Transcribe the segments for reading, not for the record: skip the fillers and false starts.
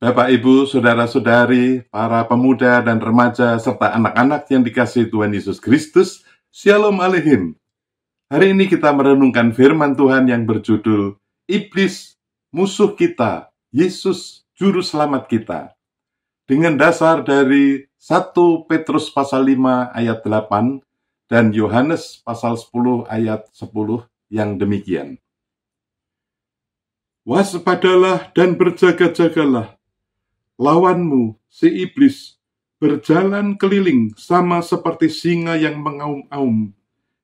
Bapak, Ibu, saudara-saudari, para pemuda dan remaja, serta anak-anak yang dikasihi Tuhan Yesus Kristus, Shalom Aleichem. Hari ini kita merenungkan firman Tuhan yang berjudul, Iblis, Musuh Kita, Yesus, Juru Selamat Kita. Dengan dasar dari 1 Petrus pasal 5 ayat 8 dan Yohanes pasal 10 ayat 10 yang demikian. Waspadalah dan berjaga-jagalah. Lawanmu, si iblis, berjalan keliling sama seperti singa yang mengaum-aum,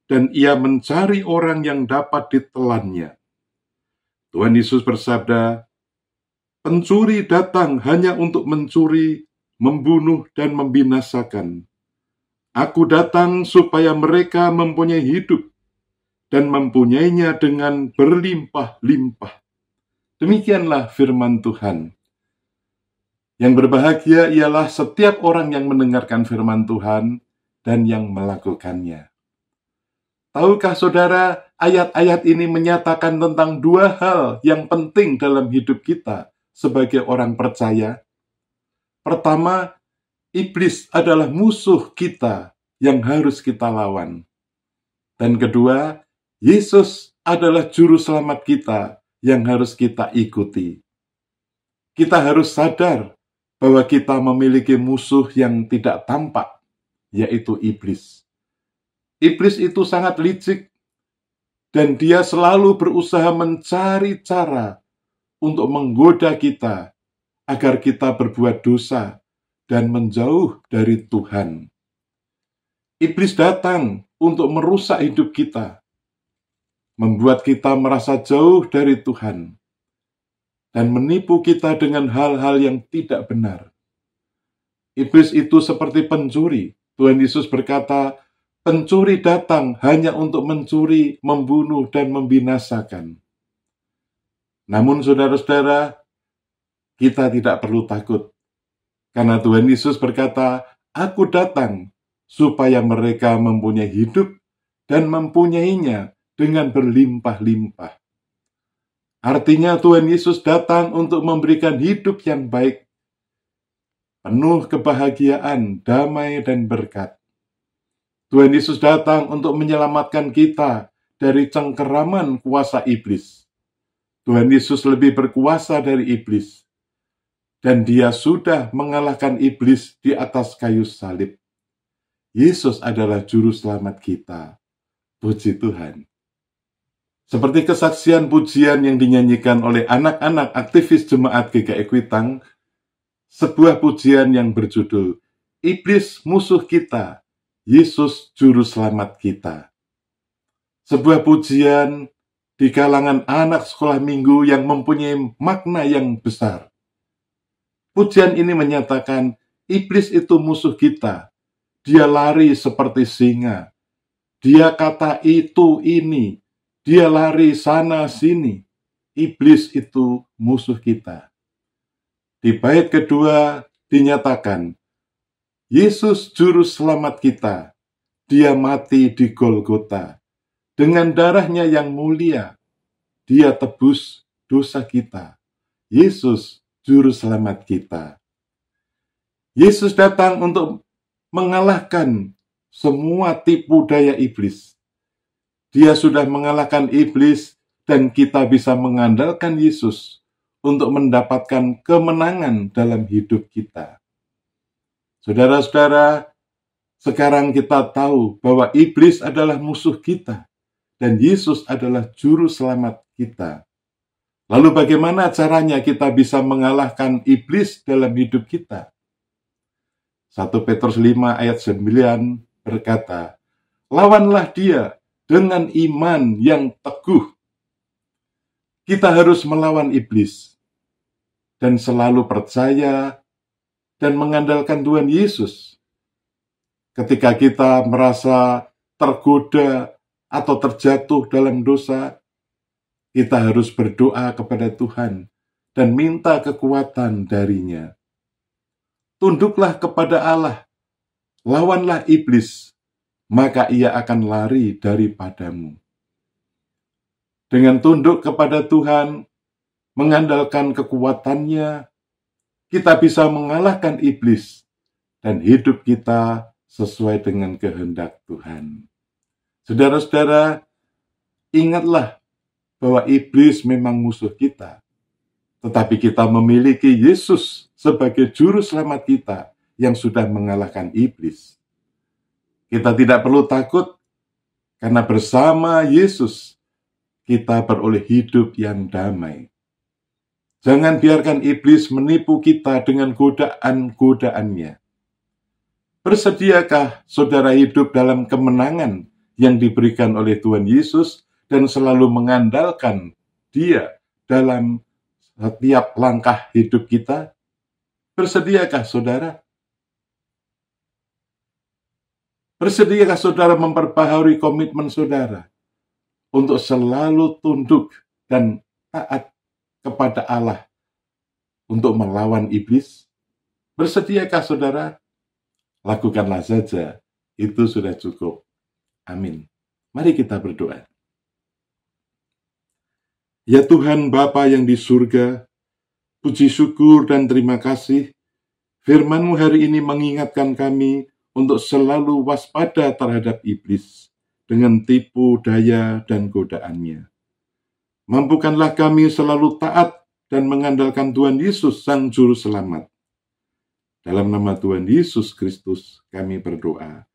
dan ia mencari orang yang dapat ditelannya. Tuhan Yesus bersabda, pencuri datang hanya untuk mencuri, membunuh, dan membinasakan. Aku datang supaya mereka mempunyai hidup, dan mempunyainya dengan berlimpah-limpah. Demikianlah firman Tuhan. Yang berbahagia ialah setiap orang yang mendengarkan firman Tuhan dan yang melakukannya. Tahukah saudara, ayat-ayat ini menyatakan tentang dua hal yang penting dalam hidup kita sebagai orang percaya. Pertama, iblis adalah musuh kita yang harus kita lawan. Dan kedua, Yesus adalah juru selamat kita yang harus kita ikuti. Kita harus sadar bahwa kita memiliki musuh yang tidak tampak, yaitu iblis. Iblis itu sangat licik, dan dia selalu berusaha mencari cara untuk menggoda kita, agar kita berbuat dosa dan menjauh dari Tuhan. Iblis datang untuk merusak hidup kita, membuat kita merasa jauh dari Tuhan, dan menipu kita dengan hal-hal yang tidak benar. Iblis itu seperti pencuri. Tuhan Yesus berkata, pencuri datang hanya untuk mencuri, membunuh, dan membinasakan. Namun saudara-saudara, kita tidak perlu takut. Karena Tuhan Yesus berkata, aku datang supaya mereka mempunyai hidup dan mempunyainya dengan berlimpah-limpah. Artinya Tuhan Yesus datang untuk memberikan hidup yang baik, penuh kebahagiaan, damai, dan berkat. Tuhan Yesus datang untuk menyelamatkan kita dari cengkeraman kuasa iblis. Tuhan Yesus lebih berkuasa dari iblis, dan Dia sudah mengalahkan iblis di atas kayu salib. Yesus adalah juru selamat kita. Puji Tuhan. Seperti kesaksian pujian yang dinyanyikan oleh anak-anak aktivis jemaat GKI Kuitang, sebuah pujian yang berjudul, Iblis Musuh Kita, Yesus Juru Selamat Kita. Sebuah pujian di kalangan anak sekolah minggu yang mempunyai makna yang besar. Pujian ini menyatakan, iblis itu musuh kita. Dia lari seperti singa. Dia kata itu ini. Dia lari sana sini. Iblis itu musuh kita. Di bait kedua dinyatakan, Yesus juru selamat kita. Dia mati di Golgota. Dengan darahnya yang mulia, Dia tebus dosa kita. Yesus juru selamat kita. Yesus datang untuk mengalahkan semua tipu daya iblis. Dia sudah mengalahkan iblis, dan kita bisa mengandalkan Yesus untuk mendapatkan kemenangan dalam hidup kita. Saudara-saudara, sekarang kita tahu bahwa iblis adalah musuh kita, dan Yesus adalah juru selamat kita. Lalu bagaimana caranya kita bisa mengalahkan iblis dalam hidup kita? 1 Petrus 5 ayat 9 berkata, lawanlah dia dengan iman yang teguh. Kita harus melawan iblis dan selalu percaya dan mengandalkan Tuhan Yesus. Ketika kita merasa tergoda atau terjatuh dalam dosa, kita harus berdoa kepada Tuhan dan minta kekuatan darinya. Tunduklah kepada Allah, lawanlah iblis, maka ia akan lari daripadamu. Dengan tunduk kepada Tuhan, mengandalkan kekuatannya, kita bisa mengalahkan iblis dan hidup kita sesuai dengan kehendak Tuhan. Saudara-saudara, ingatlah bahwa iblis memang musuh kita, tetapi kita memiliki Yesus sebagai juru selamat kita yang sudah mengalahkan iblis. Kita tidak perlu takut, karena bersama Yesus kita beroleh hidup yang damai. Jangan biarkan iblis menipu kita dengan godaan-godaannya. Bersediakah saudara hidup dalam kemenangan yang diberikan oleh Tuhan Yesus dan selalu mengandalkan Dia dalam setiap langkah hidup kita? Bersediakah saudara? Bersediakah saudara memperbaharui komitmen saudara untuk selalu tunduk dan taat kepada Allah untuk melawan iblis? Bersediakah saudara? Lakukanlah saja, itu sudah cukup. Amin. Mari kita berdoa. Ya Tuhan Bapa yang di surga, puji syukur dan terima kasih, firman-Mu hari ini mengingatkan kami untuk selalu waspada terhadap iblis dengan tipu daya dan godaannya. Mampukanlah kami selalu taat dan mengandalkan Tuhan Yesus Sang Juru Selamat. Dalam nama Tuhan Yesus Kristus kami berdoa.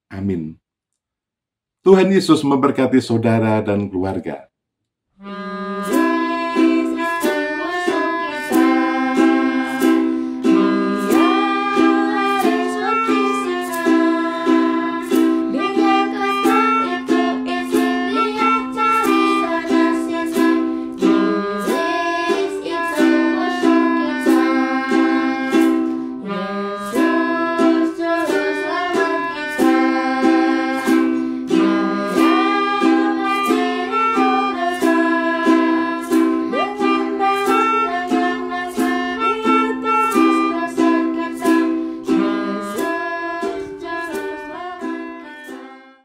Amin. Tuhan Yesus memberkati saudara dan keluarga.